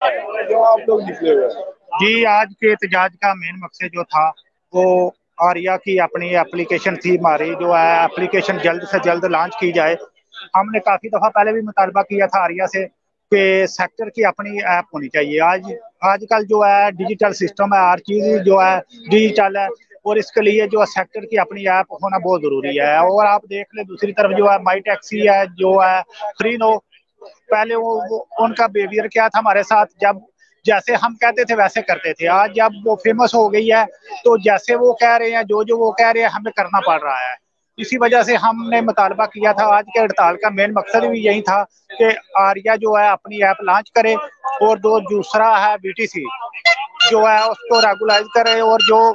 जो आप लोग निकले हुए हैं। जी, आज के एहतजाज का मेन मकसद जो था वो आर्या की अपनी एप्लीकेशन थी, हमारी जो है एप्लीकेशन जल्द से जल्द लॉन्च की जाए। हमने काफ़ी दफ़ा पहले भी मुतालबा किया था आर्या से कि सेक्टर की अपनी ऐप होनी चाहिए। आजकल जो है डिजिटल सिस्टम है, हर चीज़ जो है डिजिटल है, और इसके लिए जो है सेक्टर की अपनी ऐप होना बहुत ज़रूरी है। और आप देख लें दूसरी तरफ जो है माई टैक्सी है, जो है फ्री नो, पहले वो उनका बिहेवियर क्या था हमारे साथ, जब जैसे हम कहते थे वैसे करते थे। आज जब वो फेमस हो गई है तो जैसे वो कह रहे हैं, जो जो वो कह रहे हैं हमें करना पड़ रहा है। इसी वजह से हमने मुतालबा किया था। आज के हड़ताल का मेन मकसद भी यही था कि आर्या जो है अपनी ऐप लॉन्च करे, और जो दूसरा है बीटीसी जो है उसको रेगुलाइज करे, और जो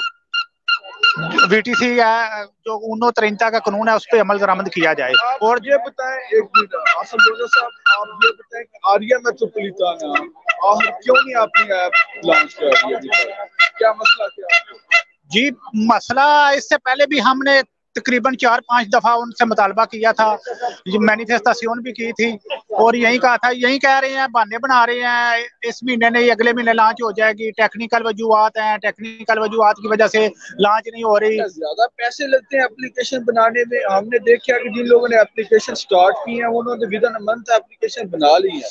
बीटीसी है जो उन्नो तरिंता का कानून है उस पर अमल दरामद किया जाए। और ये बताएं, एक मिनट आसम बोलो साहब, आप ये बताएं कि आर्या मेट्रोपोलिटाना आखिर क्यों नहीं आपने ऐप लॉन्च कर रही है अभी तक? क्या मसला क्या है? जी, मसला इससे पहले भी हमने तकरीबन 4-5 दफा उनसे मुतालबा किया था, मैनिफेस्टेशन भी की थी, और यही कहा था, यही कह रहे हैं, बहाने बना रहे हैं, इस महीने नहीं अगले महीने लॉन्च हो जाएगी। टेक्निकल वजूहात हैं, टेक्निकल वजूहात की वजह से लॉन्च नहीं हो रही। ज्यादा पैसे लगते हैं एप्लीकेशन बनाने में। हमने देखा कि जिन लोगों ने एप्लीकेशन स्टार्ट की है उन्होंने with in a month application बना ली है।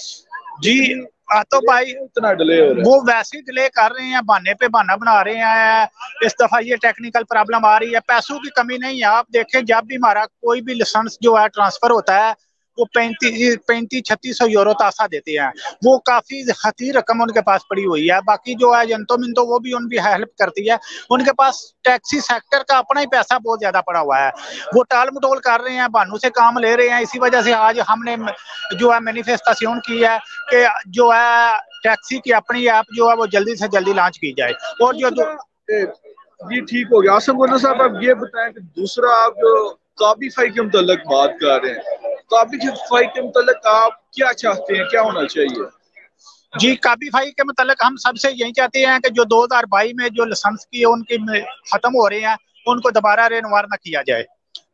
जी तो भाई इतना डिले हो रहा है, वो वैसे ही डिले कर रहे हैं, बहाने पे बहाना बना रहे हैं। इस दफा ये टेक्निकल प्रॉब्लम आ रही है, पैसों की कमी नहीं है। आप देखें, जब भी हमारा कोई भी लाइसेंस जो है ट्रांसफर होता है वो 3500-3600 यूरो तासा देते हैं। वो काफी हती रकम उनके पास पड़ी हुई है। बाकी जो है जनतो मिनतो वो भी उनकी हेल्प करती है। उनके पास टैक्सी सेक्टर का अपना ही पैसा बहुत ज्यादा पड़ा हुआ है। वो टाल मटोल कर रहे हैं, बहानों से काम ले रहे हैं। इसी वजह से आज हमने जो है मैनिफेस्टेशन की है कि जो है टैक्सी की अपनी ऐप जो है वो जल्दी से जल्दी लॉन्च की जाए। और जो जी ठीक हो गया। आसम बोलो साहब, आप ये बताएं कि दूसरा आप जो काबिफाई के मुतल्लिक बात कर रहे हैं, काबिफाई के मुतल्लिक आप क्या चाहते हैं, क्या होना चाहिए? जी, काबीफाई के मतलब हम सबसे यही चाहते हैं कि जो 2022 में जो लाइसेंस की उनकी खत्म हो रहे हैं उनको दोबारा रेनोवर न किया जाए।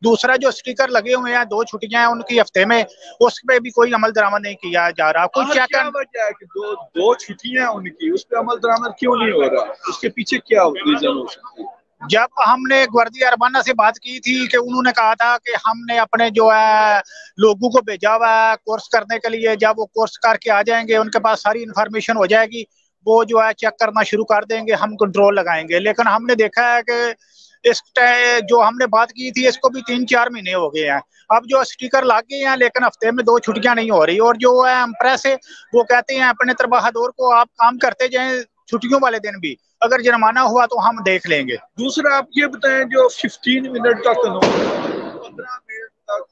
दूसरा जो स्टिकर लगे हुए हैं, 2 छुट्टियां हैं उनकी हफ्ते में, उस पर भी कोई अमल दरामद नहीं किया जा रहा। कुछ क्या वजह है कि दो छुट्टियां उनकी, उस पर अमल दरामद क्यों नहीं हो रहा? उसके पीछे क्या रीजन हो सकती है? जब हमने ग्वार्दिया अरबाना से बात की थी कि उन्होंने कहा था कि हमने अपने जो है लोगों को भेजा हुआ है कोर्स करने के लिए, जब वो कोर्स करके आ जाएंगे उनके पास सारी इन्फॉर्मेशन हो जाएगी, वो जो है चेक करना शुरू कर देंगे, हम कंट्रोल लगाएंगे। लेकिन हमने देखा है कि इस जो हमने बात की थी इसको भी 3-4 महीने हो गए हैं। अब जो स्टिकर लग गए हैं लेकिन हफ्ते में 2 छुट्टियां नहीं हो रही। और जो है एम्प्रेस है वो कहते हैं अपने तरबहादोर को आप काम करते जाएं, छुट्टियों वाले दिन भी अगर जुर्माना हुआ तो हम देख लेंगे। दूसरा आप ये बताएं, जो 15 मिनट का कानून, 15 मिनट तक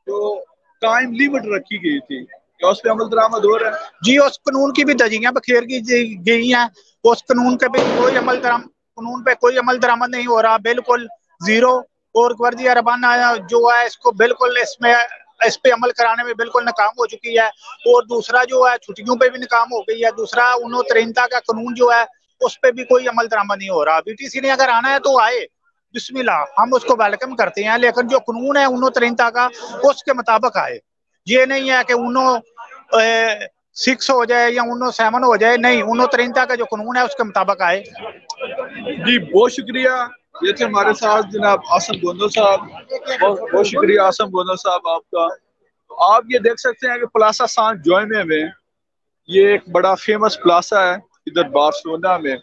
जो टाइम लिमिट रखी गई थी, क्या उस पर अमल दरामद हो रहा है? जी, उस कानून की भी धज्जियां बखेर की गई हैं। उस कानून के भी कोई कानून पे कोई अमल दरामद नहीं हो रहा, बिल्कुल जीरो। और ग्वार्दिया अरबाना जो है इसको बिल्कुल इस पे अमल कराने में बिल्कुल नाकाम हो चुकी है। और दूसरा जो है छुट्टियों पे भी नाकाम हो गई है। दूसरा उन्नो तरिंता का कानून जो है उस पे भी कोई अमल दरामद नहीं हो रहा। बीटीसी ने अगर आना है तो आए, बिस्मिल्लाह, हम उसको वेलकम करते हैं, लेकिन जो कानून है उन्नो तरिंता का उसके मुताबिक आए। ये नहीं है कि उन्नो 6 हो जाए या 7 हो जाए, नहीं, 33 का जो कानून है उसके मुताबिक आए। जी बहुत शुक्रिया। ये थे हमारे साथ जनाब आसम गोंदल साहब। बहुत शुक्रिया आसम गोंदल साहब आपका। आप ये देख सकते हैं कि प्लासा सांस जोइमे में ये एक बड़ा फेमस प्लासा है इधर बार्सिलोना में।